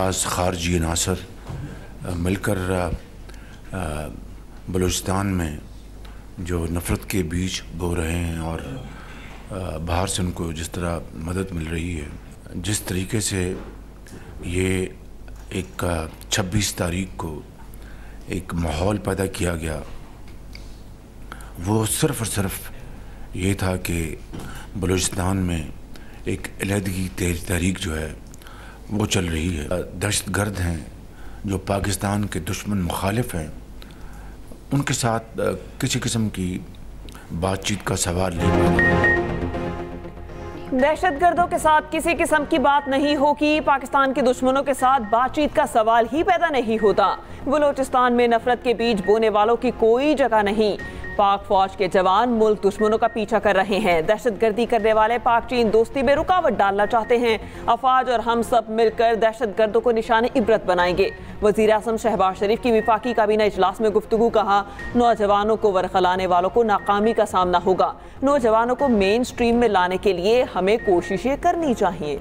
बाज़ ख़ारजी अनासर मिलकर बलूचिस्तान में जो नफ़रत के बीज बो रहे हैं और बाहर से उनको जिस तरह मदद मिल रही है, जिस तरीके से ये एक 26 तारीख को एक माहौल पैदा किया गया, वो सिर्फ़ और सिर्फ ये था कि बलूचिस्तान में एक अलहदगी तहरीक जो है वो चल रही है। दहशतगर्द हैं जो पाकिस्तान के दुश्मन मुखालिफ हैं, उनके साथ किसी किस्म की बातचीत का सवाल नहीं पैदा। दहशतगर्दों के साथ किसी किस्म की बात नहीं होगी, पाकिस्तान के दुश्मनों के साथ बातचीत का सवाल ही पैदा नहीं होता। बलूचिस्तान में नफरत के बीज बोने वालों की कोई जगह नहीं। पाक फौज के जवान मुल्क दुश्मनों का पीछा कर रहे हैं। दहशतगर्दी करने वाले पाक चीन दोस्ती में रुकावट डालना चाहते हैं। अफवाज और हम सब मिलकर दहशतगर्दों को निशाने इबरत बनाएंगे। वज़ीर आज़म शहबाज शरीफ की विफाकी काबीना इजलास में गुफ्तगू। कहा, नौजवानों को वरखलाने वालों को नाकामी का सामना होगा। नौजवानों को मेन स्ट्रीम में लाने के लिए हमें कोशिशें करनी चाहिए।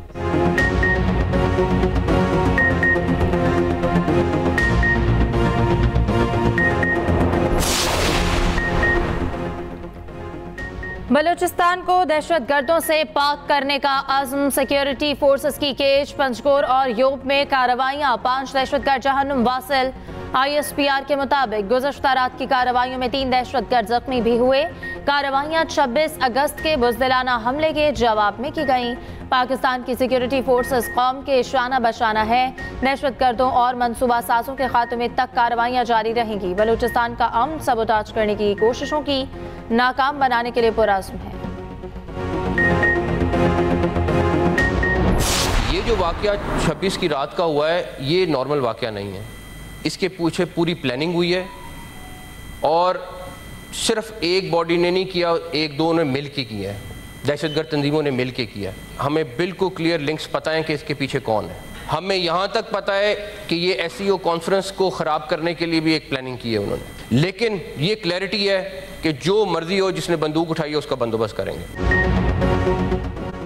बलूचिस्तान को दहशतगर्दों से पाक करने का अज़्म। सिक्योरिटी फोर्सेस की केज, पंजगोर और योब में कार्रवाइयाँ। 5 दहशतगर्द जहन्नुम वासिल। ISPR के मुताबिक गुज़श्ता रात की कार्रवाइयों में 3 दहशतगर्द जख्मी भी हुए। कार्रवाइयाँ 26 अगस्त के बुज़दिलाना हमले के जवाब में की गईं। पाकिस्तान की सिक्योरिटी फोर्सेस कौम के शाना बशाना है। दहशतगर्दों और मनसूबा साजों के खात्मे तक कार्रवाइयाँ जारी रहेंगी। बलूचिस्तान का अमन सबोटाज करने की कोशिशों की नाकाम बनाने के लिए पुरअज़्म है। ये जो वाक़या 26 की रात का हुआ है, ये नॉर्मल वाक़या नहीं है। इसके पीछे पूरी प्लानिंग हुई है और सिर्फ एक बॉडी ने नहीं किया, 1-2 ने मिल के किया है, दहशतगर्द तंजीमों ने मिल के किया। हमें बिल्कुल क्लियर लिंक्स पता है कि इसके पीछे कौन है। हमें यहाँ तक पता है कि ये SCO कॉन्फ्रेंस को ख़राब करने के लिए भी एक प्लानिंग की है उन्होंने। लेकिन ये क्लैरिटी है कि जो मर्जी हो, जिसने बंदूक उठाई है, उसका बंदोबस्त करेंगे।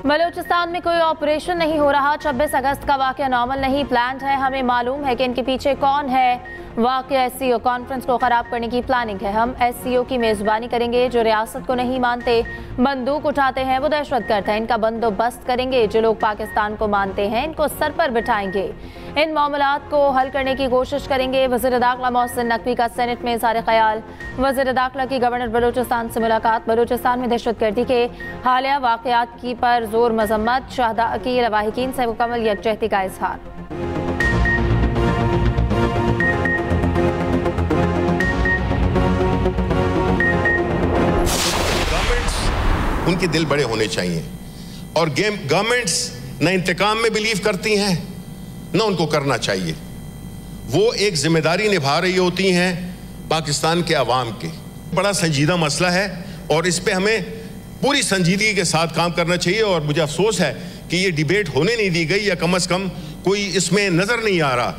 बलूचिस्तान में कोई ऑपरेशन नहीं हो रहा। 26 अगस्त का वाक़या नॉर्मल नहीं, प्लान्ड है। हमें मालूम है कि इनके पीछे कौन है। वाक़या SCO कॉन्फ्रेंस को ख़राब करने की प्लानिंग है। हम SCO की मेज़बानी करेंगे। जो रियासत को नहीं मानते, बंदूक उठाते हैं, वो दहशतगर्द हैं। इनका बंदोबस्त करेंगे। जो लोग पाकिस्तान को मानते हैं, इनको सर पर बिठाएंगे। इन मामलात को हल करने की कोशिश करेंगे। वज़ीर दाखिला मोहसिन नकवी का सेनेट में इज़हार ख़याल। वज़ीर दाखिला की गवर्नर बलूचिस्तान से मुलाकात। बलूचिस्तान में दहशतगर्दी के हालिया वाक़यात की पर जोर मज़म्मत। शाहदा की लवाहिकीन से मुकम्मल यकजहती का इज़हार। उनके दिल बड़े होने चाहिए और गवर्नमेंट्स न इंतकाम में बिलीव करती हैं, न उनको करना चाहिए। वो एक जिम्मेदारी निभा रही होती हैं पाकिस्तान के अवाम के। बड़ा संजीदा मसला है और इस पे हमें पूरी संजीदगी के साथ काम करना चाहिए। और मुझे अफसोस है कि ये डिबेट होने नहीं दी गई, या कम से कम कोई इसमें नजर नहीं आ रहा,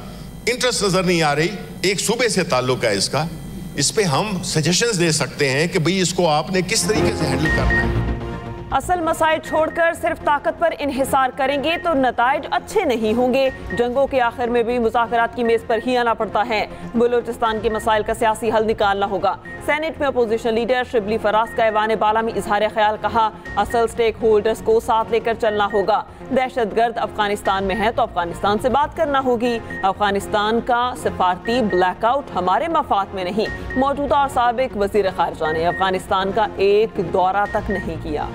इंटरेस्ट नजर नहीं आ रही। एक सूबे से ताल्लुक है इसका, इस पे हम सजेशंस दे सकते हैं कि भाई इसको आपने किस तरीके से हैंडल करना है। असल मसाइल छोड़कर सिर्फ ताकत पर इन्हिसार करेंगे तो नताइज अच्छे नहीं होंगे। जंगों के आखिर में भी मुज़ाकरात की मेज़ पर ही आना पड़ता है। बलूचिस्तान के मसाइल का सियासी हल निकालना होगा। सेनेट में अपोजिशन लीडर शिबली फराज का ऐवान बाला में इजहार ख्याल। कहा, असल स्टेक होल्डर्स को साथ लेकर चलना होगा। दहशतगर्द अफगानिस्तान में है तो अफगानिस्तान से बात करना होगी। अफगानिस्तान का सिफारती ब्लैकआउट हमारे मफाद में नहीं। मौजूदा और साबिक वज़ीर ख़ारिजा ने अफगानिस्तान का एक दौरा तक नहीं किया।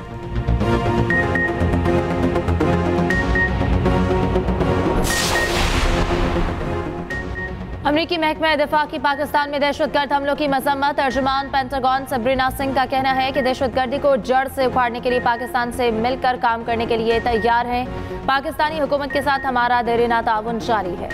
अमरीकी महकमा दिफा की पाकिस्तान में दहशतगर्द हमलों की मजम्मत। तर्जुमान पेंटागन सबरीना सिंह का कहना है कि दहशतगर्दी को जड़ से उखाड़ने के लिए पाकिस्तान से मिलकर काम करने के लिए तैयार है। पाकिस्तानी हुकूमत के साथ हमारा देरीना ताउन जारी है।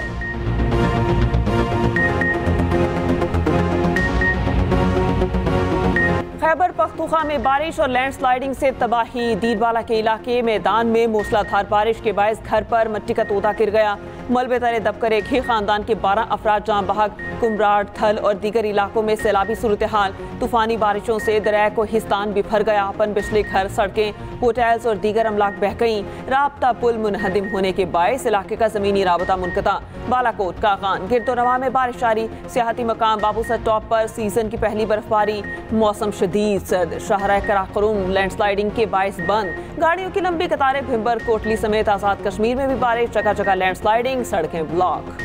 खैबर पख्तूनख्वा में बारिश और लैंडस्लाइडिंग से तबाही। दीदवाला के इलाके मैदान में मूसलाधार बारिश के बायस घर पर मिट्टी का तोता गिर गया। मलबे तले दबकर एक ही खानदान के 12 अफराद जान बहक। कुमराड, थल और दीगर इलाकों में सैलाबी सूरत हाल। तूफानी बारिशों से दरिया कोहिस्तान बिफर गया। बिजली, घर, सड़कें, होटल्स और दीगर अमलाक बह गईं। राब्ता पुल मुनहदिम होने के बायस इलाके का जमीनी राबता मुनक़ता। बालाकोट, कागान, गिरदोनवा में बारिश जारी। सियाहती मकाम बाबूसर टॉप पर सीजन की पहली बर्फबारी। मौसम शदीद सर्द। शाहराह कराकोरम लैंडस्लाइडिंग के बायस बंद। गाड़ियों की लंबी कतारें। भिम्बर, कोटली समेत आजाद कश्मीर में भी बारिश। जगह जगह लैंडस्लाइडिंग, सड़कें ब्लॉक।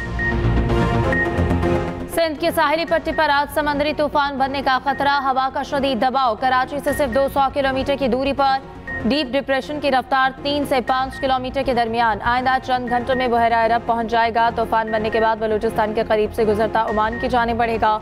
सिंध की साहिली पट्टी पर आज समंदरी तूफान बनने का खतरा। हवा का शदीद दबाव। कराची से सिर्फ 200 किलोमीटर की दूरी पर। डीप डिप्रेशन की रफ्तार 3 से 5 किलोमीटर के दरमियान। आइंदा चंद घंटों में बहरा अरब पहुंच जाएगा। तूफान बनने के बाद बलूचिस्तान के करीब से गुजरता ओमान की जानिब बढ़ेगा।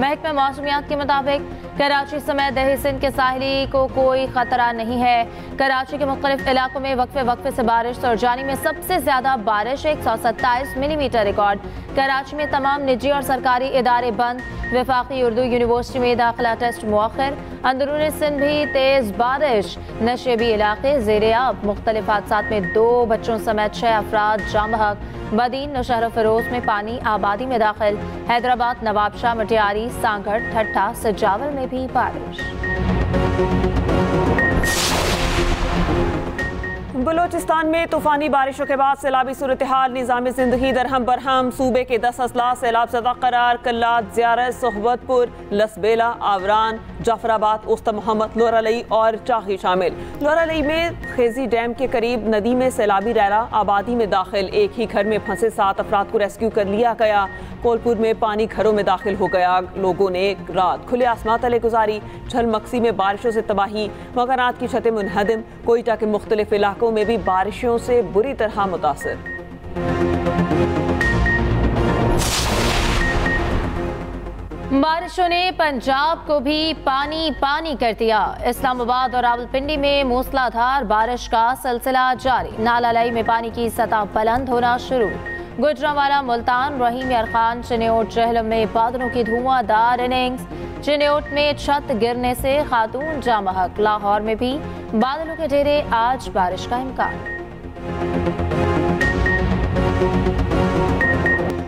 महकमा मौसमियात के मुताबिक कराची समेत दही सिंध के साहिली को कोई खतरा नहीं है। कराची के मुख्तलिफ इलाकों में वक्फे वक्फे से बारिश। सुरजानी में सबसे ज्यादा बारिश 127 मिलीमीटर रिकॉर्ड। कराची में तमाम निजी और सरकारी इदारे बंद। वफाकी उर्दू यूनिवर्सिटी में दाखिला टेस्ट मुअख्खर। अंदरूनी सिंध भी तेज बारिश। नशेबी इलाके ज़ेरे आब। मुख्तलिफ हादसात में 2 बच्चों समेत 6 अफराद जाम बहक। बदीन, नौशहर फिरोज में पानी आबादी में दाखिल। हैदराबाद, नवाबशाह, मटियारी, सांगढ़, ठट्ठा, सजावल में भी बारिश। बलूचिस्तान में तूफानी बारिशों के बाद सैलाबी सूरत हाल। निज़ामी ज़िंदगी दरहम बरहम। सूबे के 10 अजला सैलाब ज़दा करार। कल्लात, ज़ियारत, सोहबतपुर, लसबेला, आवरान, जाफराबाद, उस्ता मोहम्मद, लोरालई और चाही शामिल। लोरालई में खेजी डैम के करीब नदी में सैलाबी रैला आबादी में दाखिल। एक ही घर में फंसे 7 अफराद को रेस्क्यू कर लिया गया। कोलपुर में पानी घरों में दाखिल हो गया। लोगों ने रात खुले आसमां तले गुजारी। झलमक्सी में बारिशों से तबाही। मकानात की छतें मुनहदिम। कोयटा के मुख्तलिफ इलाकों में भी बारिशों से बुरी तरह मुतासिर। बारिशों ने पंजाब को भी पानी पानी कर दिया। इस्लामाबाद और रावलपिंडी में मूसलाधार बारिश का सिलसिला जारी। नालालाई में पानी की सतह बुलंद होना शुरू। गुजरांवाला, मुल्तान, रहीम यार खान, चिन्योट, जहलम में बादलों की धुआंधार इनिंग्स। चिन्योट में छत गिरने से खातून जाम बहक। लाहौर में भी बादलों के घेरे। आज बारिश का इम्कान।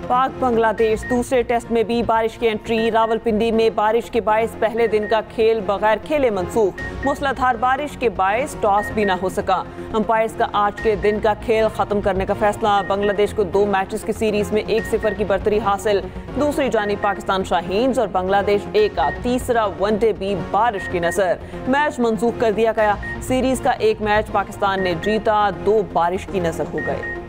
पाक बांग्लादेश दूसरे टेस्ट में भी बारिश की एंट्री। रावलपिंडी में बारिश के बायस पहले दिन का खेल बगैर खेले मंसूख। मूसलाधार बारिश के बायस टॉस भी ना हो सका। अंपायर्स का आज के दिन का खेल खत्म करने का फैसला। बांग्लादेश को 2 मैचेस की सीरीज में 1-0 की बढ़तरी हासिल। दूसरी जानिब पाकिस्तान शाहीन्स और बांग्लादेश ए का तीसरा वनडे भी बारिश की नजर। मैच मंसूख कर दिया गया। सीरीज का एक मैच पाकिस्तान ने जीता, 2 बारिश की नजर हो गए।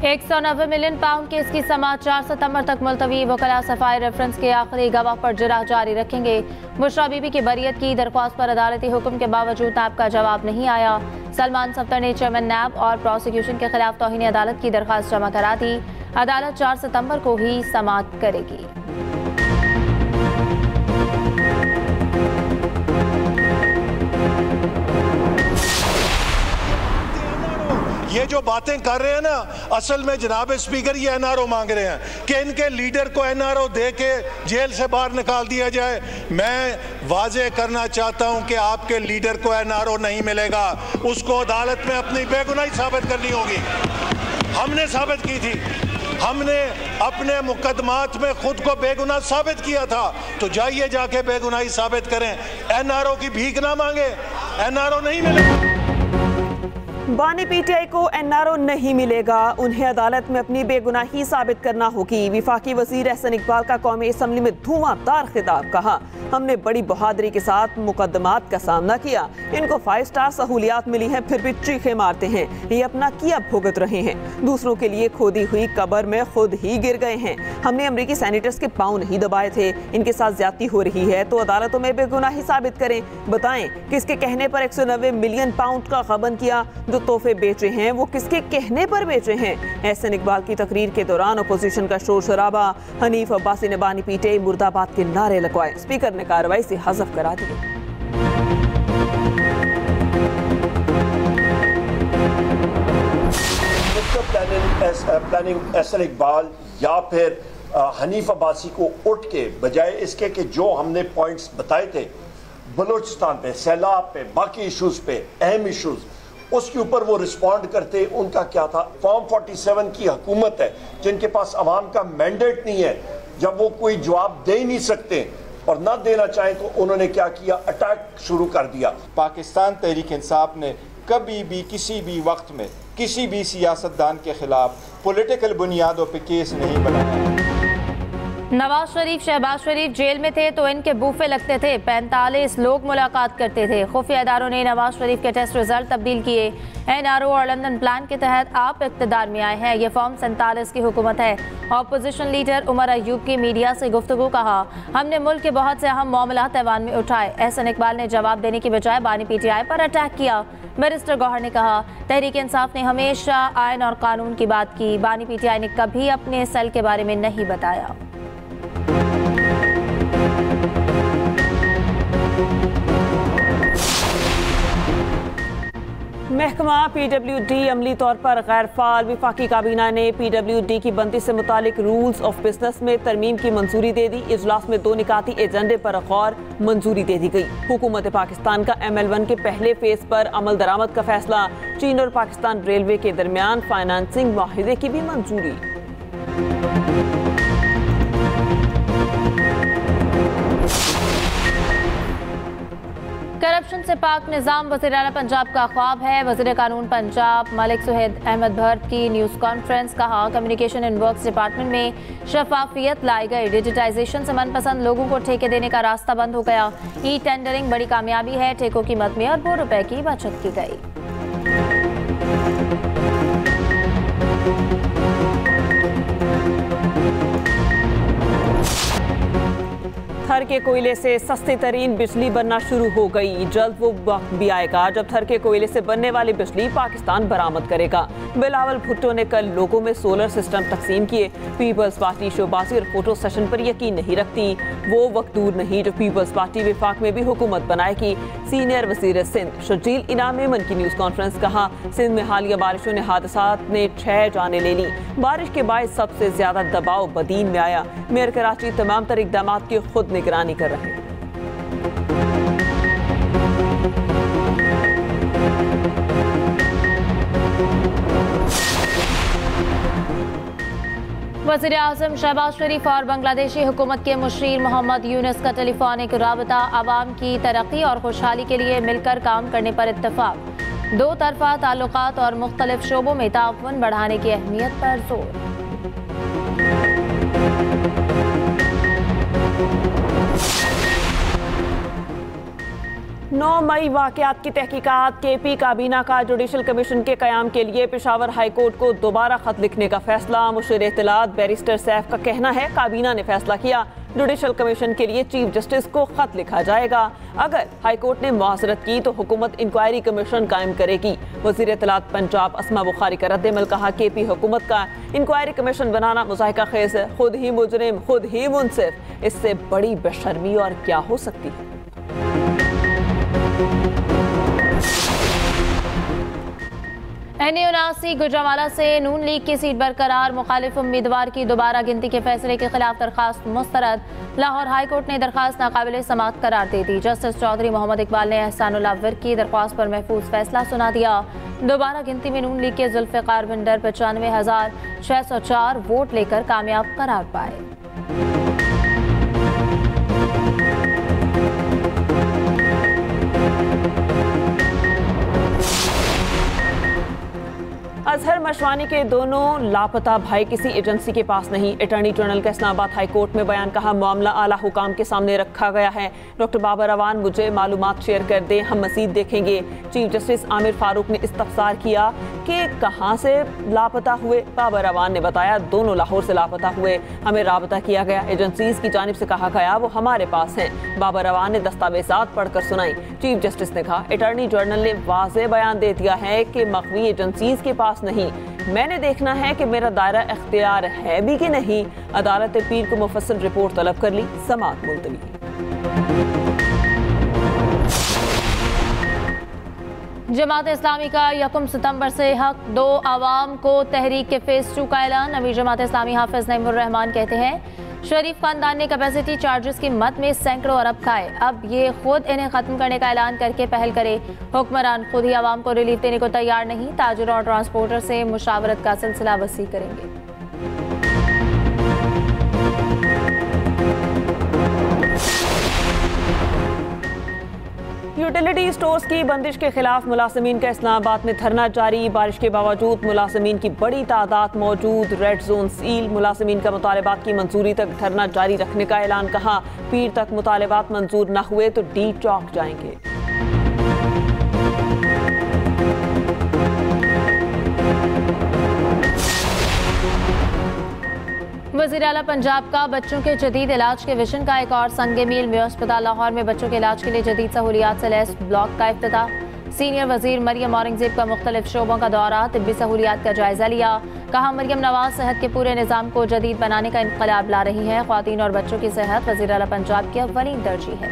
£190 मिलियन के इसकी समात 4 सितंबर तक मुलतवी। वकला सफाई रेफरेंस के आखिरी गवाह पर जरा जारी रखेंगे। बुशरा बीबी की बरियत की दरख्वास्त पर अदालती हुक्म के बावजूद नैब का जवाब नहीं आया। सलमान सफ्तर ने चेयरमैन नैब और प्रोसिक्यूशन के खिलाफ तौहीन अदालत की दरख्वास्त जमा करा दी। अदालत 4 सितंबर को ही समात करेगी। ये जो बातें कर रहे हैं ना, असल में जनाब स्पीकर ये एनआरओ मांग रहे हैं कि इनके लीडर को एनआरओ दे के जेल से बाहर निकाल दिया जाए। मैं वाजे करना चाहता हूं कि आपके लीडर को एनआरओ नहीं मिलेगा। उसको अदालत में अपनी बेगुनाही साबित करनी होगी। हमने साबित की थी। हमने अपने मुकदमात में खुद को बेगुनाह साबित किया था। तो जाइए जाके बेगुनाही साबित करें। एनआरओ की भीख ना मांगे। एनआरओ नहीं मिलेगा। बानी पीटीआई को एनआरओ नहीं मिलेगा। उन्हें अदालत में अपनी बेगुनाही साबित करना होगी। विफाकी वजीर एहसन इकबाल का कौमी असम्बली में धुआंधार खिताब। कहा, हमने बड़ी बहादुरी के साथ मुकदमात का सामना किया। इनको 5 स्टार सहूलियात मिली हैं, फिर भी चीखे मारते हैं। ये अपना किया भुगत रहे हैं। दूसरों के लिए खोदी हुई कब्र में खुद ही गिर गए हैं। हमने अमरीकी सैनिटर्स के पांव नहीं दबाए थे। इनके साथ ज्यादती हो रही है तो अदालतों में बेगुनाही साबित करें। बताएं किसके कहने पर 190 मिलियन पाउंड का गबन किया। जो तोहफे बेचे हैं वो किसके कहने पर बेचे हैं। एहसन इकबाल की तकरीर के दौरान अपोजिशन का शोर शराबा। हनीफ अब्बासी ने बानी पीटीआई मुर्दाबाद के नारे लगवाए। स्पीकर ने कार्रवाई से हज़फ करा दिए। प्लानिंग एहसन इकबाल या फिर हनीफ अब्बासी को उठ के बजाय इसके कि जो हमने पॉइंट्स बताए थे बलूचिस्तान पे, सैलाब पे, बाकी इश्यूज पे, अहम इश्यूज, उसके ऊपर वो रिस्पॉन्ड करते। उनका क्या था, फॉर्म 47 की हुकूमत है जिनके पास अवाम का मैंडेट नहीं है, जब वो कोई जवाब दे ही नहीं सकते और ना देना चाहें तो उन्होंने क्या किया, अटैक शुरू कर दिया। पाकिस्तान तहरीक इंसाफ ने कभी भी किसी भी वक्त में किसी भी सियासतदान के खिलाफ पॉलिटिकल बुनियादों पर केस नहीं बनाया। नवाज शरीफ, शहबाज शरीफ जेल में थे तो इनके बूफे लगते थे। 45 लोग मुलाकात करते थे। खुफिया इदारों ने नवाज शरीफ के टेस्ट रिजल्ट तब्दील किए। NRO और लंदन प्लान के तहत आप इक़्तिदार में आए हैं। ये फॉर्म 47 की हुकूमत है। ऑपोजिशन लीडर उमर अयूब की मीडिया से गुफ्तगू, कहा हमने मुल्क के बहुत से अहम मामलात ऐवान में उठाए। एहसन इकबाल ने जवाब देने की बजाय बानी PTI पर अटैक किया। बैरिस्टर गौहर ने कहा तहरीक इंसाफ ने हमेशा आइन और कानून की बात की। बानी PTI ने कभी अपने सेल के बारे में नहीं बताया। महकमा PWD अमली तौर पर गैर फाल। वफाकी काबीना ने PWD की बंदी से मुतालिक रूल्स ऑफ बिजनेस में तरमीम की मंजूरी दे दी। इजलास में 2 निकाती एजेंडे पर गौर मंजूरी दे दी गई। हुकूमत पाकिस्तान का ML1 के पहले फेज पर अमल दरामद का फैसला। चीन और पाकिस्तान रेलवे के दरमियान फाइनेंसिंग माहिदे की भी मंजूरी। करप्शन से पाक निज़ाम वज़ीर आला पंजाब का ख्वाब है। वज़ीर कानून पंजाब मलिक सुहेद अहमद भट्ट की न्यूज़ कॉन्फ्रेंस, कहा कम्युनिकेशन एंड वर्क्स डिपार्टमेंट में शफाफियत लाई गई। डिजिटाइजेशन से मनपसंद लोगों को ठेके देने का रास्ता बंद हो गया। ई टेंडरिंग बड़ी कामयाबी है। ठेकों की मद में अरबों रुपए की बचत की गई। थर के कोयले से सस्ती तरीन बिजली बनना शुरू हो गई। जल्द वो वक्त भी आएगा जब थर के कोयले से बनने वाली बिजली पाकिस्तान बरामद करेगा। बिलावल भुट्टो ने कल लोगों में सोलर सिस्टम तकसीम किए। पीपल्स पार्टी शोबाजी और फोटो सेशन पर यकीन नहीं रखती। वो वक्त दूर नहीं जब पीपल्स पार्टी विफाक में भी हुकूमत बनाएगी। सीनियर वजीर सिंध शर्जील इनाम मेमन की न्यूज़ कॉन्फ्रेंस, कहा सिंध में हालिया बारिशों ने हादसात ने 6 जाने ले ली। बारिश के बाद सबसे ज्यादा दबाव बदीन में आया। मेयर कराची तमाम तर इकदाम की खुद निगरानी कर रहे हैं। वज़ीर आज़म शहबाज शरीफ और बांग्लादेशी हुकूमत के मुशीर मोहम्मद यूनुस का टेलीफोनिक राबता। आवाम की तरक्की और खुशहाली के लिए मिलकर काम करने पर इत्तफाक। 2 तरफा ताल्लुकात और मुख्तलिफ शोबों में ताउन बढ़ाने की अहमियत पर जोर। 9 मई वाक़यात की तहकीकात। KP काबीना का जुडिशल कमीशन के क़याम के लिए पेशावर हाई कोर्ट को दोबारा ख़त लिखने का फैसला। मुशीर इत्तलात बैरिस्टर सैफ का कहना है काबीना ने फैसला किया जुडिशल कमीशन के लिए चीफ जस्टिस को ख़त लिखा जाएगा। अगर हाई कोर्ट ने मुआज़रत की तो हुकूमत इंक्वायरी कमीशन कायम करेगी। वज़ीर इत्तलात पंजाब अस्मा बुखारी का रद्द-ए-अमल, कहा KP हुकूमत का इंक्वायरी कमीशन बनाना मुज़ाहिका खेज़ है। खुद ही मुजरिम, खुद ही मुनसिफ, इससे बड़ी बेशर्मी और क्या हो सकती है। NA-79 गुजरांवाला से नून लीग की सीट बरकरार। मुखालिफ उम्मीदवार की दोबारा गिनती के फैसले के खिलाफ दरखास्त मुस्तरद। लाहौर हाई कोर्ट ने दरखास्त नाकाबिल समाअत करार दे दी। जस्टिस चौधरी मोहम्मद इकबाल ने एहसानुल्लाह विर्क की दरख्वास्त पर महफूज फैसला सुना दिया। दोबारा गिनती में नून लीग के जुल्फ़िकार भिंडर 95,604 वोट लेकर कामयाब करार पाए। अजहर मशवानी के दोनों लापता भाई किसी एजेंसी के पास नहीं। अटॉर्नी जनरल का इस्लामाबाद हाई कोर्ट में बयान, कहा मामला आला हुकाम के सामने रखा गया है। डॉक्टर बाबर अवान मुझे मालूमात शेयर कर दें, हम मज़ीद देखेंगे। चीफ जस्टिस आमिर फारूक ने इस्तफसार किया कि कहाँ से लापता हुए। बाबर अवान ने बताया दोनों लाहौर से लापता हुए, हमें राबता किया गया, एजेंसीज की जानिब से कहा गया वो हमारे पास हैं। बाबर अवान ने दस्तावेजात पढ़कर सुनाई। चीफ जस्टिस ने कहा अटॉर्नी जनरल ने वाज़ेह बयान दे दिया है कि मखवी एजेंसीज के पास नहीं, मैंने देखना है कि मेरा दायरा इख्तियार है भी कि नहीं। अदालत पीर को मुफस्सल रिपोर्ट तलब कर ली, समाअत मुलतवी। जमात इस्लामी का 1 सितंबर से हक 2 आवाम को तहरीक के फेज 2 का ऐलान। अमीर जमात इस्लामी हाफिज नईमुर रहमान कहते हैं शरीफ खानदान ने कैपेसिटी चार्जेस की मद में सैकड़ों अरब खाए, अब ये खुद इन्हें खत्म करने का ऐलान करके पहल करे। हुक्मरान खुद ही आवाम को रिलीफ देने को तैयार नहीं, ताजिरों और ट्रांसपोर्टर से मुशावरत का सिलसिला वसी करेंगे। यूटिलिटी स्टोर्स की बंदिश के खिलाफ मुलाजमीन का इस्लामाबाद में धरना जारी। बारिश के बावजूद मुलाजमीन की बड़ी तादाद मौजूद, रेड जोन सील। मुलाजमीन का मुतालबात की मंजूरी तक धरना जारी रखने का ऐलान। कहा पीर तक मुतालबात मंजूर न हुए तो डी चौक जाएंगे। वज़ीर आला पंजाब का बच्चों के जदीद इलाज के विजन का एक और संगे मील में अस्पताल लाहौर में बच्चों के इलाज के लिए जदीद सहूलियात से लैस ब्लॉक का इफ्तिताह। सीनियर वजीर मरियम औरंगजेब का मुख्तलिफ शोबों का दौरा, तिब्बी सहूलियात का जायजा लिया। कहा मरियम नवाज सेहत के पूरे निज़ाम को जदीद बनाने का इनकलाब ला रही है। ख्वातीन और बच्चों की सेहत वज़ीर आला पंजाब की अव्वलीन तरजीह है।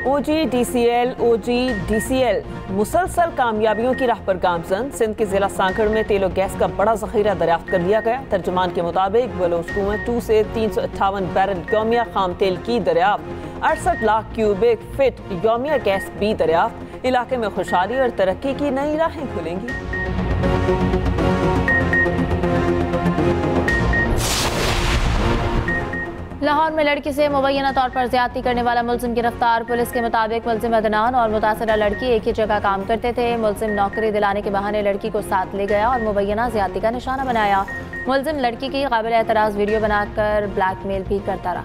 OGDCL मुसलसल कामयाबियों की राह पर गामजन। सिंध के जिला सांखड़ में तेल और गैस का बड़ा जखीरा दरियाफ्त कर लिया गया। तर्जुमान के मुताबिक बलोच कुएं 2 से 358 बैरल यौमिया खाम तेल की दरियाफ्त, 68 लाख क्यूबिक फिट यौमिया गैस भी दरियाफ्त। इलाके में खुशहाली और तरक्की की नई राहें खुलेंगी। लाहौर में लड़की से मुबैना तौर पर ज्यादती करने वाला मुलजिम गिरफ्तार। पुलिस के मुताबिक मुलजिम अदनान और मुतासरा लड़की एक ही जगह काम करते थे। मुलजिम नौकरी दिलाने के बहाने लड़की को साथ ले गया और मुबैना ज्यादती का निशाना बनाया। मुलजिम लड़की की काबिल एतराज़ वीडियो बनाकर ब्लैकमेल भी करता रहा।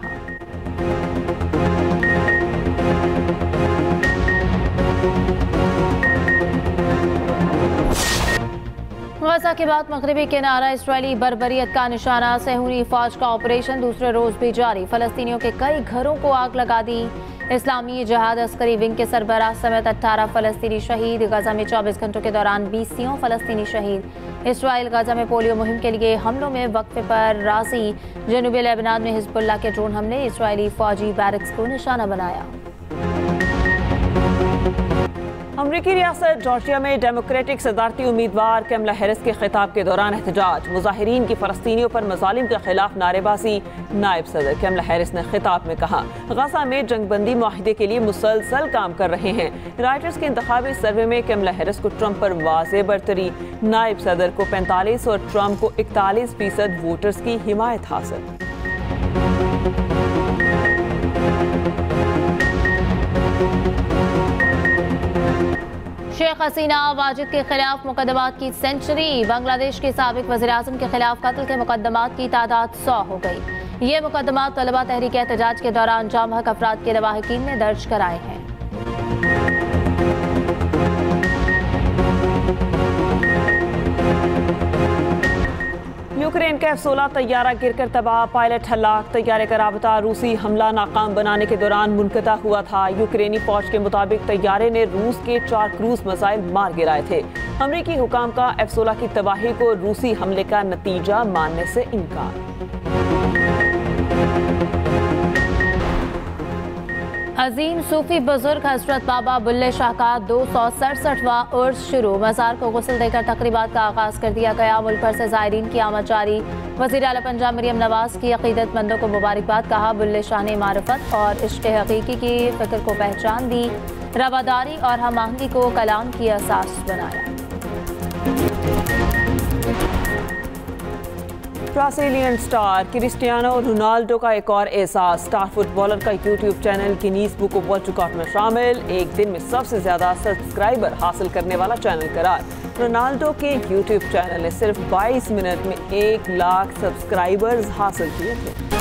गज़ा के बाद मगरिबी किनारा इसराइली बर्बरियत का निशाना। सहूनी फौज का ऑपरेशन दूसरे रोज भी जारी। फलस्तीनियों के कई घरों को आग लगा दी। इस्लामी जहाद अस्करी विंग के सरबराह समेत 18 फलस्तीनी शहीद। गज़ा में 24 घंटों के दौरान 20 फलस्तीनी शहीद। इसराइल गज़ा में पोलियो मुहिम के लिए हमलों में वक्फे पर राजी। जनूबी लेबनान में हिजबुल्लाह के ड्रोन हमले, इसराइली फौजी बैरक्स को निशाना बनाया। अमरीकी रियासत जॉर्जिया में डेमोक्रेटिक सदारती उम्मीदवार कैमला हैरिस के खिताब के दौरान एहतजाज। मुजाहिरीन की फलस्तीनियों पर मजालिम के खिलाफ नारेबाजी। नायब सदर कैमला हैरिस ने खिताब में कहा गज़ा में जंगबंदी मुआहिदे के लिए मुसलसल काम कर रहे हैं। राइटर्स के इंतखाबी सर्वे में कैमला हैरिस को ट्रंप पर वाज़ेह बरतरी। नायब सदर को 45 और ट्रंप को 41% वोटर्स की हिमायत हासिल। शेख हसीना वाजिद के खिलाफ मुकदमात की सेंचुरी। बांग्लादेश के साबिक वज़ीर-ए-आज़म के खिलाफ कत्ल के मुकदमात की तादाद 100 हो गई। ये मुकदमात तलबा तहरीक एहतजाज के दौरान जाम-हक अफराद के लवाहिकीन ने दर्ज कराए हैं। यूक्रेन का F-16 तैयारा गिरकर तबाह, पायलट हलाक। तैयारे का राबता रूसी हमला नाकाम बनाने के दौरान मुनक़ता हुआ था। यूक्रेनी फौज के मुताबिक तैयारे ने रूस के 4 क्रूज मिसाइल मार गिराए थे। अमरीकी हुकाम का F-16 की तबाही को रूसी हमले का नतीजा मानने से इनकार। अजीम सूफी बुजुर्ग हजरत बाबा बुल्ले शाह का 267वां उर्स शुरू। मज़ार को गुस्ल देकर तकरीबात का आगाज कर दिया गया। मुल्क भर से ज़ायरीन की आमद जारी। वज़ीर आला पंजाब मरियम नवाज की अक़ीदतमंदों को मुबारकबाद। कहा बुल्ले शाह ने मारिफत और इश्क़ हक़ीक़ी की फ़िक्र को पहचान दी, रवादारी और हम आहंगी को कलाम की असास बनाया। ब्राज़ीलियन स्टार क्रिस्टियानो रोनाल्डो का एक और एहसास। स्टार फुटबॉलर का YouTube channel Guinness book of world record में शामिल। एक दिन में सबसे ज्यादा सब्सक्राइबर हासिल करने वाला चैनल करार। रोनाल्डो के यूट्यूब चैनल ने सिर्फ 22 मिनट में 1 लाख सब्सक्राइबर्स हासिल किए थे।